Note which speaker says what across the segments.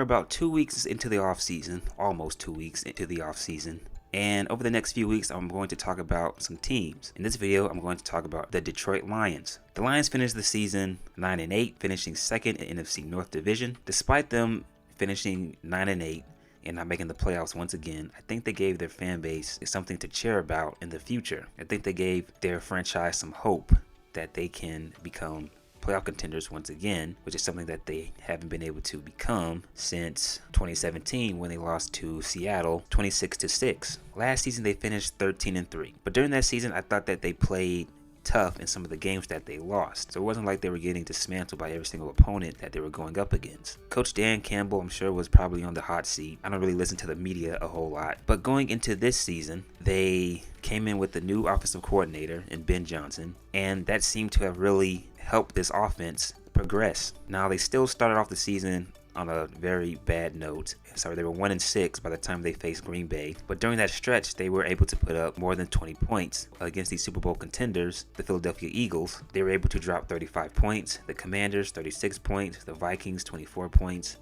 Speaker 1: about 2 weeks into the off season, almost 2 weeks into the off season. And over the next few weeks, I'm going to talk about some teams. In this video, I'm going to talk about the Detroit Lions. The Lions finished the season 9-8, finishing second in NFC North Division. Despite them finishing 9-8 and not making the playoffs once again, I think they gave their fan base something to cheer about in the future. I think they gave their franchise some hope that they can become playoff contenders once again, which is something that they haven't been able to become since 2017 when they lost to Seattle 26-6. Last season they finished 13-3, but during that season I thought that they played tough in some of the games that they lost, so it wasn't like they were getting dismantled by every single opponent that they were going up against. Coach Dan Campbell, I'm sure, was probably on the hot seat. I don't really listen to the media a whole lot, but going into this season they came in with the new offensive coordinator in Ben Johnson, and that seemed to have really helped this offense progress. Now they still started off the season on a very bad note. So they were 1-6 by the time they faced Green Bay. But during that stretch, they were able to put up more than 20 points against these Super Bowl contenders, the Philadelphia Eagles. They were able to drop 35 points. The Commanders, 36 points. The Vikings, 24 points.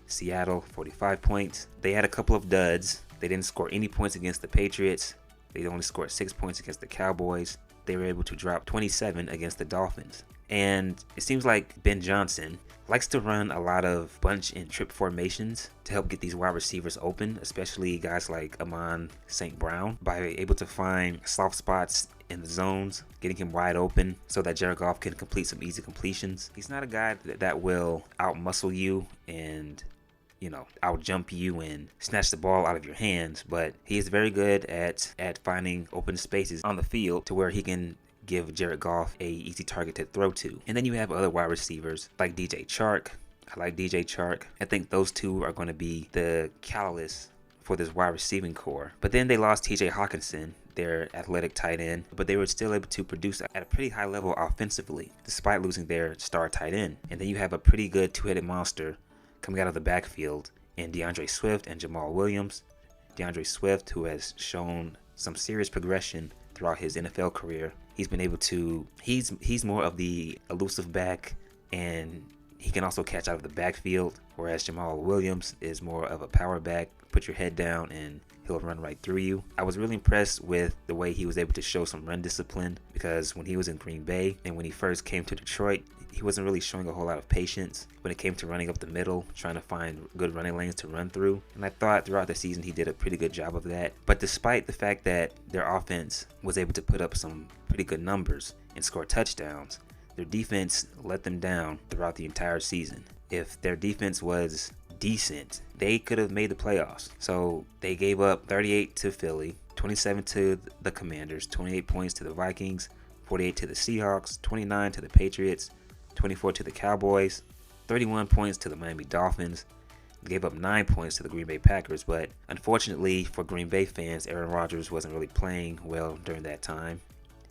Speaker 1: Seattle, 45 points. They had a couple of duds. They didn't score any points against the Patriots. They only scored 6 points against the Cowboys. They were able to drop 27 against the Dolphins. And it seems like Ben Johnson likes to run a lot of bunch and trip formations to help get these wide receivers open, especially guys like Amon St. Brown, by able to find soft spots in the zones, getting him wide open so that Jared Goff can complete some easy completions. He's not a guy that will out-muscle you and out-jump you and snatch the ball out of your hands, but he is very good at finding open spaces on the field to where he can give Jared Goff a easy target to throw to. And then you have other wide receivers like DJ Chark. I like DJ Chark. I think those two are going to be the catalyst for this wide receiving core. But then they lost TJ Hawkinson, their athletic tight end, but they were still able to produce at a pretty high level offensively despite losing their star tight end. And then you have a pretty good two-headed monster coming out of the backfield in DeAndre Swift and Jamal Williams. DeAndre Swift, who has shown some serious progression throughout his NFL career. He's been able to, he's more of the elusive back, and he can also catch out of the backfield, whereas Jamal Williams is more of a power back. Put your head down and he'll run right through you. I was really impressed with the way he was able to show some run discipline, because when he was in Green Bay and when he first came to Detroit, he wasn't really showing a whole lot of patience when it came to running up the middle, trying to find good running lanes to run through. And I thought throughout the season he did a pretty good job of that. But despite the fact that their offense was able to put up some pretty good numbers and score touchdowns, their defense let them down throughout the entire season. If their defense was decent, they could have made the playoffs. So they gave up 38 to Philly, 27 to the Commanders, 28 points to the Vikings, 48 to the Seahawks, 29 to the Patriots, 24 to the Cowboys, 31 points to the Miami Dolphins. They gave up 9 points to the Green Bay Packers, but unfortunately for Green Bay fans, Aaron Rodgers wasn't really playing well during that time.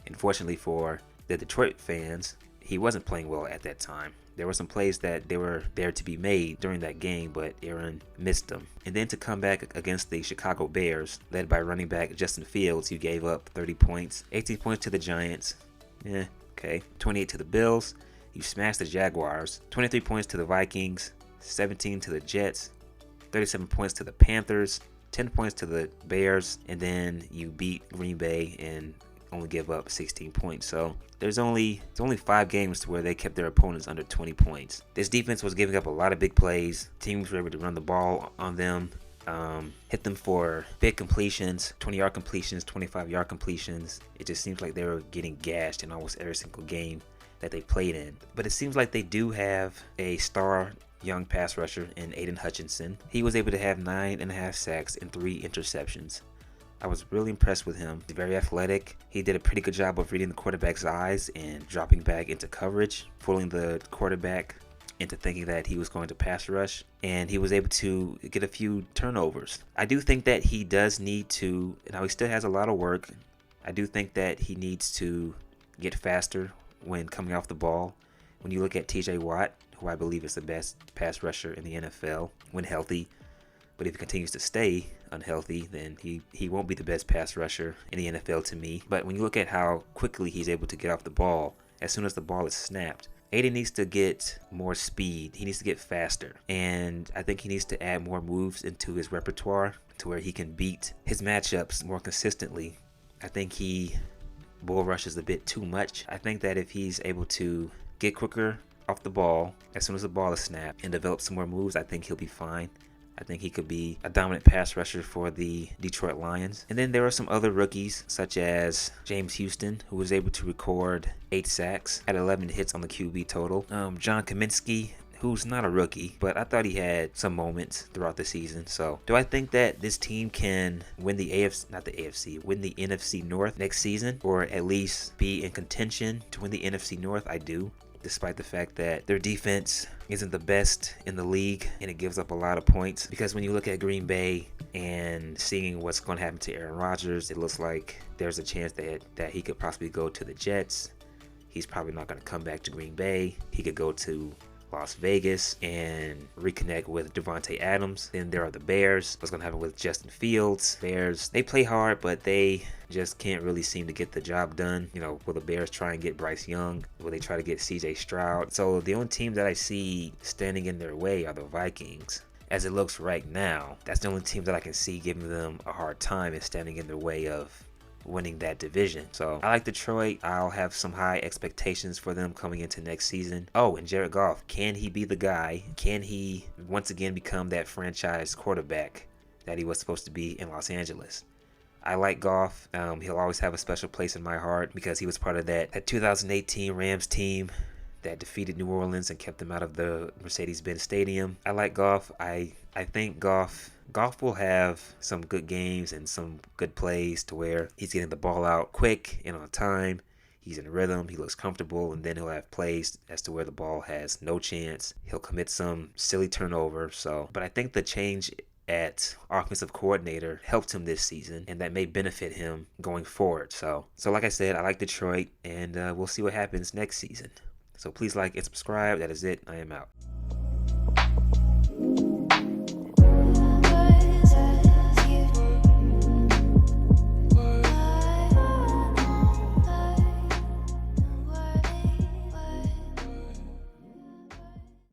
Speaker 1: Unfortunately for the Detroit fans, he wasn't playing well at that time. There were some plays that they were there to be made during that game, but Aaron missed them. And then to come back against the Chicago Bears, led by running back Justin Fields, you gave up 30 points, 18 points to the Giants, 28 to the Bills. You smashed the Jaguars, 23 points to the Vikings, 17 to the Jets, 37 points to the Panthers, 10 points to the Bears, and then you beat Green Bay and only give up 16 points. So it's only 5 games to where they kept their opponents under 20 points. This defense was giving up a lot of big plays. Teams were able to run the ball on them, hit them for big completions, 20-yard completions, 25-yard completions. It just seems like they were getting gashed in almost every single game that they played in. But it seems like they do have a star young pass rusher in Aiden Hutchinson. He was able to have 9.5 sacks and 3 interceptions. I was really impressed with him. He's very athletic. He did a pretty good job of reading the quarterback's eyes and dropping back into coverage, fooling the quarterback into thinking that he was going to pass rush, and he was able to get a few turnovers. I do think that he does need to, now he still has a lot of work. I do think that he needs to get faster when coming off the ball. When you look at TJ Watt, who I believe is the best pass rusher in the NFL when healthy, but if he continues to stay unhealthy, then he won't be the best pass rusher in the NFL to me. But when you look at how quickly he's able to get off the ball, as soon as the ball is snapped, Aiden needs to get more speed. He needs to get faster. And I think he needs to add more moves into his repertoire to where he can beat his matchups more consistently. I think he bull rushes a bit too much. I think that if he's able to get quicker off the ball as soon as the ball is snapped and develop some more moves, I think he'll be fine. I think he could be a dominant pass rusher for the Detroit Lions. And then there are some other rookies, such as James Houston, who was able to record 8 sacks, had 11 hits on the QB total. John Kaminsky, who's not a rookie, but I thought he had some moments throughout the season. So do I think that this team can win the win the NFC North next season, or at least be in contention to win the NFC North? I do, despite the fact that their defense isn't the best in the league and it gives up a lot of points. Because when you look at Green Bay and seeing what's going to happen to Aaron Rodgers, it looks like there's a chance that he could possibly go to the Jets. He's probably not going to come back to Green Bay. He could go to Las Vegas and reconnect with Devontae Adams. Then there are the Bears. What's going to happen with Justin Fields? Bears, they play hard, but they just can't really seem to get the job done. You know, will the Bears try and get Bryce Young? Will they try to get CJ Stroud? So the only team that I see standing in their way are the Vikings. As it looks right now, that's the only team that I can see giving them a hard time and standing in their way of winning that division. So I like Detroit. I'll have some high expectations for them coming into next season. Oh, and Jared Goff, can he be the guy? Can he once again become that franchise quarterback that he was supposed to be in Los Angeles? I like Goff. He'll always have a special place in my heart because he was part of that 2018 Rams team that defeated New Orleans and kept them out of the Mercedes-Benz Stadium. I like Goff. I think Goff will have some good games and some good plays to where he's getting the ball out quick and on time. He's in rhythm. He looks comfortable. And then he'll have plays as to where the ball has no chance. He'll commit some silly turnover. But I think the change at offensive coordinator helped him this season, and that may benefit him going forward. So like I said, I like Detroit, and we'll see what happens next season. So please like and subscribe. That is it. I am out.